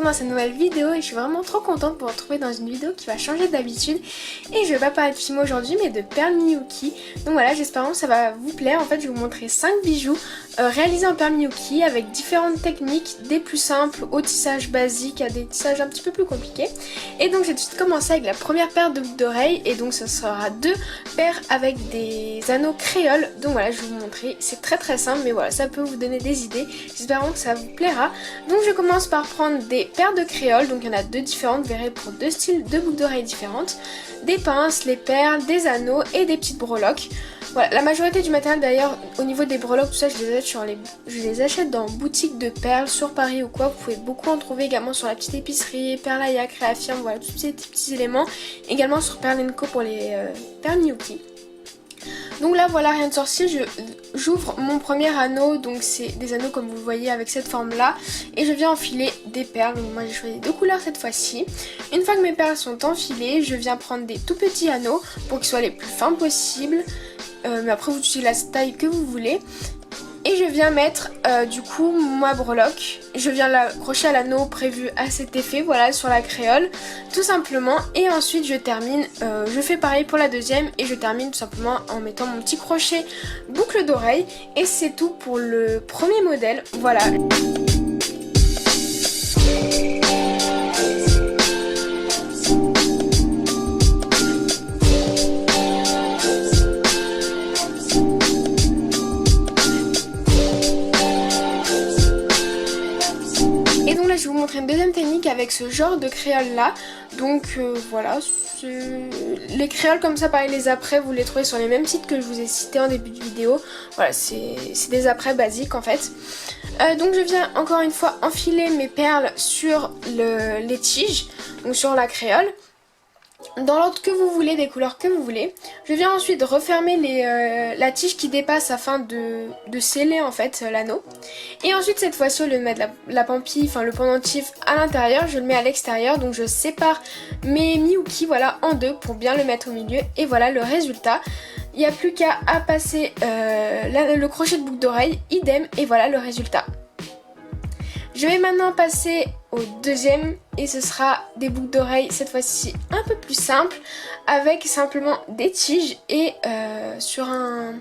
dans cette nouvelle vidéo et je suis vraiment trop contente de vous retrouver dans une vidéo qui va changer d'habitude. Et je vais pas parler de films aujourd'hui mais de perles Miyuki. Donc voilà, j'espère que ça va vous plaire. En fait je vais vous montrer 5 bijoux réalisés en perles Miyuki avec différentes techniques, des plus simples au tissage basique à des tissages un petit peu plus compliqués. Et donc j'ai tout de suite commencé avec la première paire de boucles d'oreilles et donc ce sera 2 paires avec des anneaux créoles. Donc voilà, je vais vous montrer, c'est très simple mais voilà, ça peut vous donner des idées. J'espère que ça vous plaira. Donc je commence par prendre des paires de créoles, donc il y en a 2 différentes, vous verrez pour 2 styles de boucles d'oreilles différentes, des pinces, les perles, des anneaux et des petites breloques. Voilà, la majorité du matériel d'ailleurs au niveau des breloques, tout ça je les achète dans boutique de perles sur Paris ou quoi. Vous pouvez beaucoup en trouver également sur la petite épicerie, Perlaya, Créafirme, voilà tous ces petits éléments. Également sur Perle & Co pour les perles Miyuki. Donc là voilà, rien de sorcier, j'ouvre mon premier anneau, donc c'est des anneaux comme vous le voyez avec cette forme là. Et je viens enfiler des perles, donc moi j'ai choisi 2 couleurs cette fois-ci. Une fois que mes perles sont enfilées, je viens prendre des tout petits anneaux pour qu'ils soient les plus fins possibles. Mais après vous utilisez la taille que vous voulez. Et je viens mettre du coup ma breloque, je viens l'accrocher à l'anneau prévu à cet effet, voilà, sur la créole, tout simplement. Et ensuite je termine, je fais pareil pour la deuxième et je termine tout simplement en mettant mon petit crochet boucle d'oreille. Et c'est tout pour le premier modèle, voilà. Je vais vous montrer une deuxième technique avec ce genre de créole là. Donc voilà, les créoles comme ça, pareil, les apprêts vous les trouvez sur les mêmes sites que je vous ai cités en début de vidéo. Voilà, c'est des apprêts basiques en fait. Donc je viens encore une fois enfiler mes perles sur les tiges, donc sur la créole, dans l'ordre que vous voulez, des couleurs que vous voulez. Je viens ensuite refermer la tige qui dépasse afin de sceller en fait l'anneau. Et ensuite cette fois-ci, au lieu de mettre la pampille, enfin le pendentif à l'intérieur, je le mets à l'extérieur. Donc je sépare mes Miyuki voilà, en deux pour bien le mettre au milieu. Et voilà le résultat. Il n'y a plus qu'à passer le crochet de boucle d'oreille, idem, et voilà le résultat. Je vais maintenant passer au deuxième et ce sera des boucles d'oreilles cette fois-ci un peu plus simples avec simplement des tiges et sur un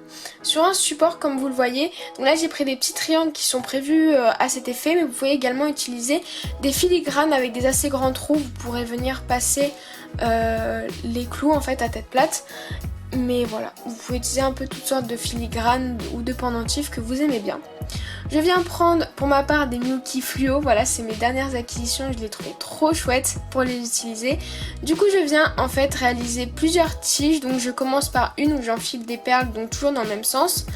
support comme vous le voyez. Donc là j'ai pris des petits triangles qui sont prévus à cet effet, mais vous pouvez également utiliser des filigranes avec des assez grands trous. Vous pourrez venir passer les clous en fait à tête plate. Mais voilà, vous pouvez utiliser un peu toutes sortes de filigranes ou de pendentifs que vous aimez bien. Je viens prendre pour ma part des Miyuki fluo, voilà c'est mes dernières acquisitions, je les trouvais trop chouettes pour les utiliser. Du coup je viens en fait réaliser plusieurs tiges, donc je commence par une où j'enfile des perles, donc toujours dans le même sens.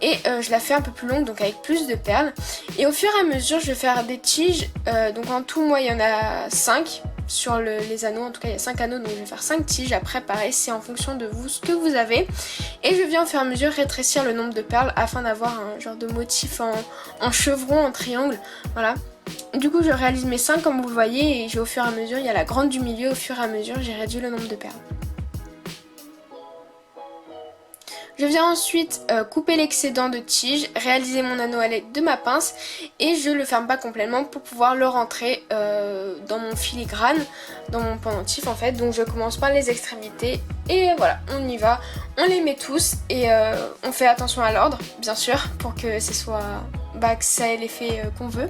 Et je la fais un peu plus longue, donc avec plus de perles. Et au fur et à mesure je vais faire des tiges, donc en tout moi il y en a 5. Sur les anneaux, en tout cas il y a 5 anneaux, donc je vais faire 5 tiges. Après pareil, c'est en fonction de vous ce que vous avez. Et je viens au fur et à mesure rétrécir le nombre de perles afin d'avoir un genre de motif en chevron, en triangle, voilà. Du coup je réalise mes 5 comme vous le voyez et au fur et à mesure, il y a la grande du milieu, au fur et à mesure j'ai réduit le nombre de perles. Je viens ensuite couper l'excédent de tige, réaliser mon anneau à l'aide de ma pince et je le ferme pas complètement pour pouvoir le rentrer dans mon filigrane, dans mon pendentif en fait. Donc je commence par les extrémités et voilà, on y va, on les met tous et on fait attention à l'ordre bien sûr pour que ce soit que ça ait l'effet qu'on veut.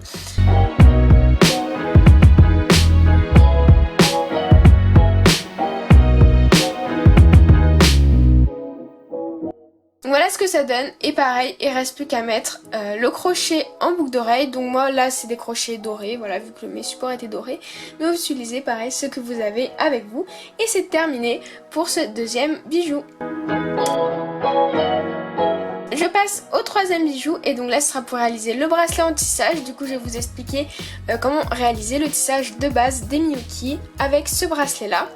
Voilà ce que ça donne et pareil il reste plus qu'à mettre le crochet en boucle d'oreille. Donc moi là c'est des crochets dorés, voilà vu que mes supports étaient dorés, mais vous utilisez pareil ce que vous avez avec vous. Et c'est terminé pour ce deuxième bijou. Je passe au troisième bijou et donc là ce sera pour réaliser le bracelet en tissage. Du coup je vais vous expliquer comment réaliser le tissage de base des Miyuki avec ce bracelet là.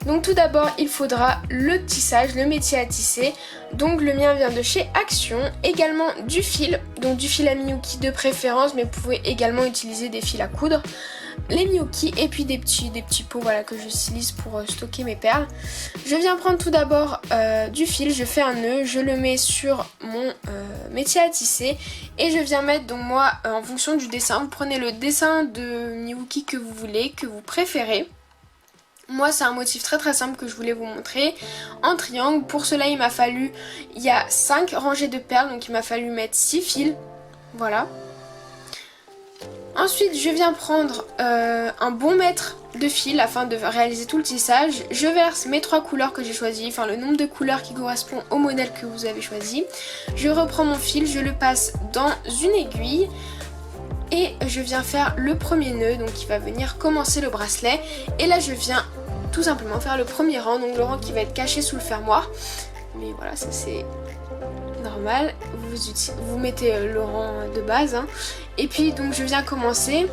Donc tout d'abord il faudra le tissage, le métier à tisser. Donc le mien vient de chez Action, également du fil, donc du fil à Miyuki de préférence, mais vous pouvez également utiliser des fils à coudre. les Miyuki et puis des petits pots voilà, que j'utilise pour stocker mes perles. Je viens prendre tout d'abord du fil, je fais un nœud, je le mets sur mon métier à tisser et je viens mettre donc moi en fonction du dessin, vous prenez le dessin de Miyuki que vous voulez, que vous préférez. Moi c'est un motif très simple que je voulais vous montrer en triangle. Pour cela il y a 5 rangées de perles, donc il m'a fallu mettre 6 fils, voilà. Ensuite je viens prendre un bon mètre de fil afin de réaliser tout le tissage. Je verse mes 3 couleurs que j'ai choisies, enfin le nombre de couleurs qui correspond au modèle que vous avez choisi. Je reprends mon fil, je le passe dans une aiguille. Et je viens faire le premier nœud, donc qui va venir commencer le bracelet. Et là je viens tout simplement faire le premier rang, donc le rang qui va être caché sous le fermoir. Mais voilà, ça c'est normal. Vous mettez le rang de base. Hein. Et puis donc je viens commencer.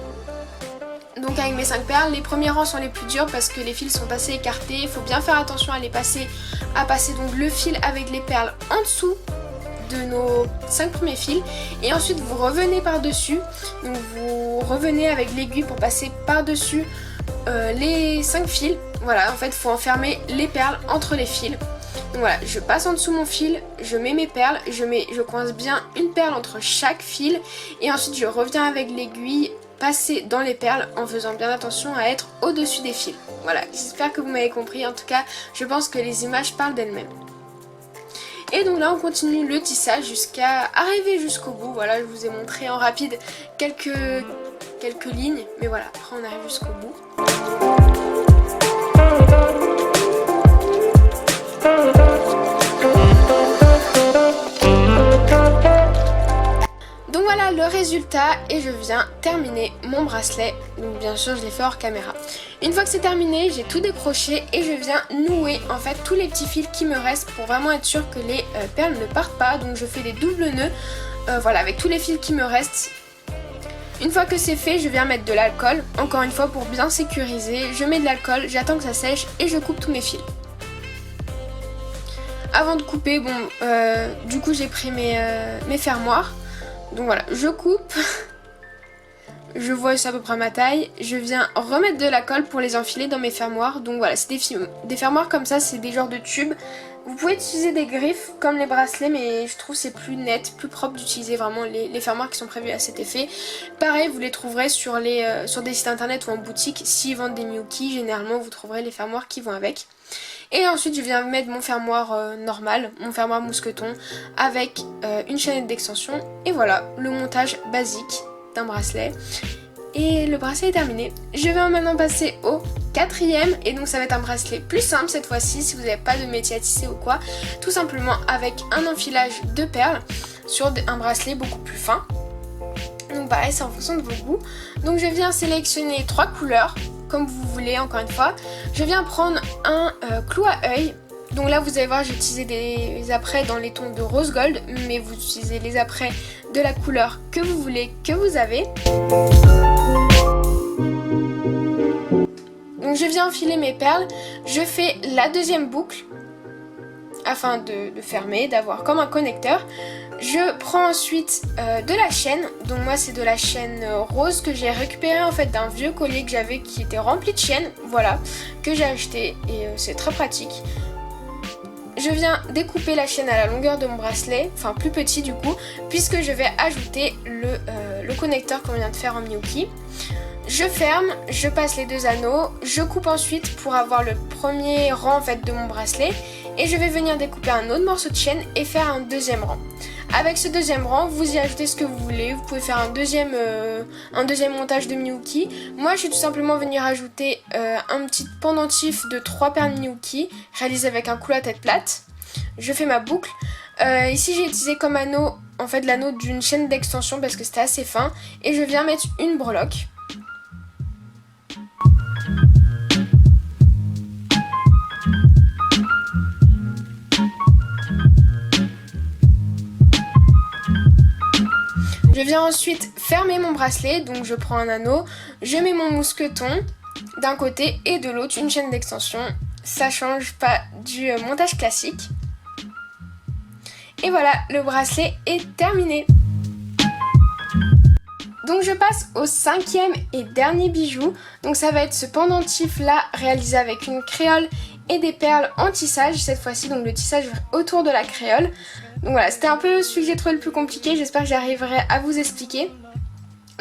Donc avec mes 5 perles, les premiers rangs sont les plus durs parce que les fils sont assez écartés. Il faut bien faire attention à passer donc le fil avec les perles en dessous de nos 5 premiers fils et ensuite vous revenez par dessus, donc vous revenez avec l'aiguille pour passer par dessus les 5 fils. Voilà, en fait il faut enfermer les perles entre les fils. Donc voilà, je passe en dessous mon fil, je mets mes perles, je coince bien une perle entre chaque fil et ensuite je reviens avec l'aiguille passer dans les perles en faisant bien attention à être au-dessus des fils. Voilà, j'espère que vous m'avez compris, en tout cas je pense que les images parlent d'elles-mêmes. Et donc là on continue le tissage jusqu'à arriver jusqu'au bout. Voilà, je vous ai montré en rapide quelques lignes, mais voilà, après on arrive jusqu'au bout. Donc voilà le résultat et je viens terminer mon bracelet. Donc bien sûr je l'ai fait hors caméra. Une fois que c'est terminé, j'ai tout décroché et je viens nouer en fait tous les petits fils qui me restent pour vraiment être sûr que les perles ne partent pas. Donc je fais des doubles nœuds, voilà, avec tous les fils qui me restent. Une fois que c'est fait, je viens mettre de l'alcool, encore une fois pour bien sécuriser. Je mets de l'alcool, j'attends que ça sèche et je coupe tous mes fils. Avant de couper, bon, du coup j'ai pris mes fermoirs. Donc voilà, je coupe, je vois c'est à peu près ma taille, je viens remettre de la colle pour les enfiler dans mes fermoirs. Donc voilà, c'est des fermoirs comme ça, c'est des genres de tubes. Vous pouvez utiliser des griffes comme les bracelets, mais je trouve c'est plus net, plus propre d'utiliser vraiment les fermoirs qui sont prévus à cet effet. Pareil, vous les trouverez sur des sites internet ou en boutique. S'ils vendent des Miyuki, généralement vous trouverez les fermoirs qui vont avec. Et ensuite je viens mettre mon fermoir normal, mon fermoir mousqueton avec une chaînette d'extension. Et voilà, le montage basique d'un bracelet. Et le bracelet est terminé. Je vais maintenant passer au 4e. Et donc ça va être un bracelet plus simple cette fois-ci si vous n'avez pas de métier à tisser ou quoi. Tout simplement avec un enfilage de perles sur un bracelet beaucoup plus fin. Donc pareil, c'est en fonction de vos goûts. Donc je viens sélectionner 3 couleurs comme vous voulez, encore une fois. Je viens prendre un clou à œil. Donc là vous allez voir, j'ai utilisé des apprêts dans les tons de rose gold, mais vous utilisez les apprêts de la couleur que vous voulez, que vous avez. Donc je viens enfiler mes perles, je fais la deuxième boucle afin de fermer, d'avoir comme un connecteur. Je prends ensuite de la chaîne, donc moi c'est de la chaîne rose que j'ai récupérée en fait d'un vieux collier que j'avais qui était rempli de chaînes, voilà, que j'ai acheté et c'est très pratique. Je viens découper la chaîne à la longueur de mon bracelet, enfin plus petit du coup, puisque je vais ajouter le connecteur qu'on vient de faire en Miyuki. Je ferme, je passe les 2 anneaux, je coupe ensuite pour avoir le premier rang en fait de mon bracelet et je vais venir découper un autre morceau de chaîne et faire un deuxième rang. Avec ce deuxième rang, vous y ajoutez ce que vous voulez, vous pouvez faire un deuxième montage de Miyuki. Moi je vais tout simplement venir ajouter un petit pendentif de 3 perles Miyuki réalisé avec un clou à tête plate. Je fais ma boucle. Ici j'ai utilisé comme anneau en fait l'anneau d'une chaîne d'extension parce que c'était assez fin et je viens mettre une breloque. Je viens ensuite fermer mon bracelet, donc je prends un anneau, je mets mon mousqueton d'un côté et de l'autre une chaîne d'extension. Ça change pas du montage classique. Et voilà, le bracelet est terminé. Donc je passe au cinquième et dernier bijou. Donc ça va être ce pendentif là réalisé avec une créole et des perles en tissage cette fois-ci. Donc le tissage autour de la créole. Donc voilà, c'était un peu celui que j'ai trouvé le plus compliqué. J'espère que j'arriverai à vous expliquer.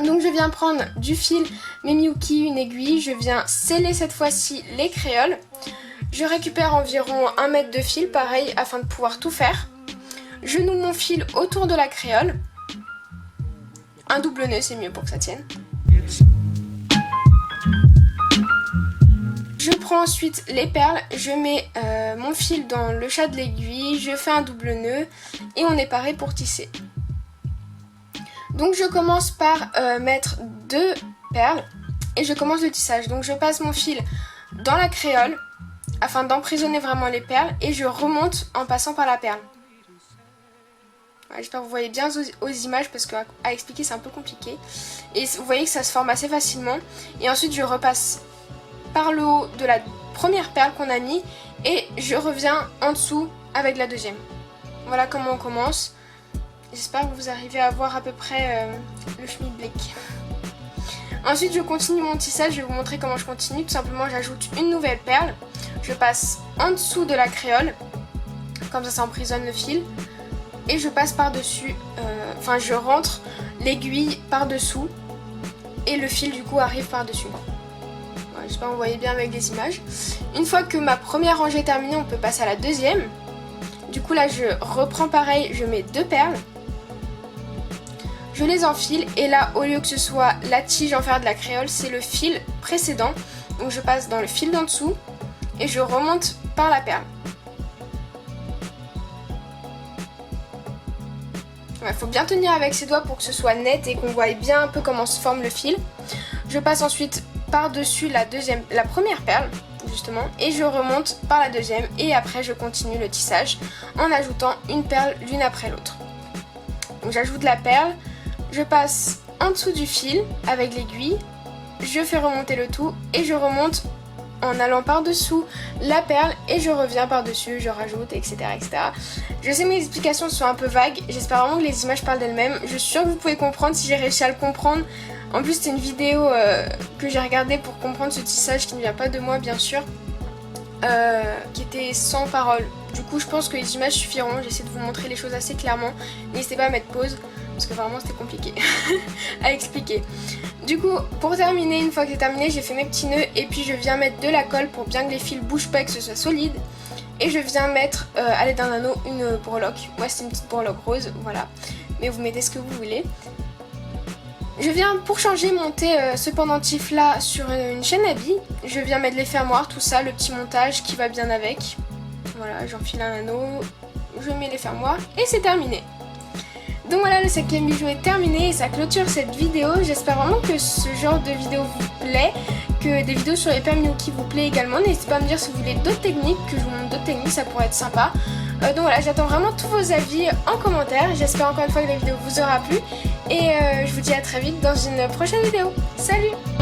Donc je viens prendre du fil Miyuki, une aiguille. Je viens sceller cette fois-ci les créoles. Je récupère environ 1 mètre de fil, pareil, afin de pouvoir tout faire. Je noue mon fil autour de la créole. Un double nœud, c'est mieux pour que ça tienne. Je prends ensuite les perles, je mets mon fil dans le chat de l'aiguille, je fais un double nœud et on est paré pour tisser. Donc je commence par mettre 2 perles et je commence le tissage. Donc je passe mon fil dans la créole afin d'emprisonner vraiment les perles et je remonte en passant par la perle. J'espère que vous voyez bien aux images parce qu'à expliquer c'est un peu compliqué. Et vous voyez que ça se forme assez facilement. Et ensuite je repasse par le haut de la première perle qu'on a mis et je reviens en dessous avec la deuxième. Voilà comment on commence. J'espère que vous arrivez à voir à peu près le schmilblick. Ensuite je continue mon tissage, je vais vous montrer comment je continue. Tout simplement j'ajoute une nouvelle perle. Je passe en dessous de la créole. Comme ça emprisonne le fil. Et je passe par-dessus, je rentre l'aiguille par-dessous et le fil du coup arrive par-dessus. Voilà, j'espère que vous voyez bien avec les images. Une fois que ma première rangée est terminée, on peut passer à la deuxième. Du coup là je reprends pareil, je mets 2 perles. Je les enfile et là au lieu que ce soit la tige en fer de la créole, c'est le fil précédent. Donc je passe dans le fil d'en dessous et je remonte par la perle. Il faut bien tenir avec ses doigts pour que ce soit net et qu'on voie bien un peu comment se forme le fil. Je passe ensuite par-dessus la première perle, justement, et je remonte par la deuxième. Et après, je continue le tissage en ajoutant une perle l'une après l'autre. Donc j'ajoute la perle, je passe en dessous du fil avec l'aiguille, je fais remonter le tout et je remonte en allant par-dessous la perle et je reviens par-dessus, je rajoute, etc., etc. Je sais que mes explications sont un peu vagues, j'espère vraiment que les images parlent d'elles-mêmes. Je suis sûre que vous pouvez comprendre si j'ai réussi à le comprendre. En plus, c'est une vidéo que j'ai regardée pour comprendre ce tissage qui ne vient pas de moi, bien sûr, qui était sans parole. Du coup, je pense que les images suffiront. J'essaie de vous montrer les choses assez clairement. N'hésitez pas à mettre pause, parce que vraiment c'était compliqué à expliquer. Du coup, pour terminer, une fois que c'est terminé, j'ai fait mes petits nœuds et puis je viens mettre de la colle pour bien que les fils bougent pas et que ce soit solide. Et je viens mettre à l'aide d'un anneau une breloque. Moi c'est une petite breloque rose, voilà. Mais vous mettez ce que vous voulez. Je viens pour changer monter ce pendentif là sur une chaîne à billes. Je viens mettre les fermoirs, tout ça, le petit montage qui va bien avec. Voilà, j'enfile un anneau, je mets les fermoirs et c'est terminé. Donc voilà, le 5e bijou est terminé et ça clôture cette vidéo. J'espère vraiment que ce genre de vidéo vous plaît, que des vidéos sur les perles Miyuki vous plaît également. N'hésitez pas à me dire si vous voulez d'autres techniques, que je vous montre d'autres techniques, ça pourrait être sympa. Donc voilà, j'attends vraiment tous vos avis en commentaire. J'espère encore une fois que la vidéo vous aura plu et je vous dis à très vite dans une prochaine vidéo. Salut!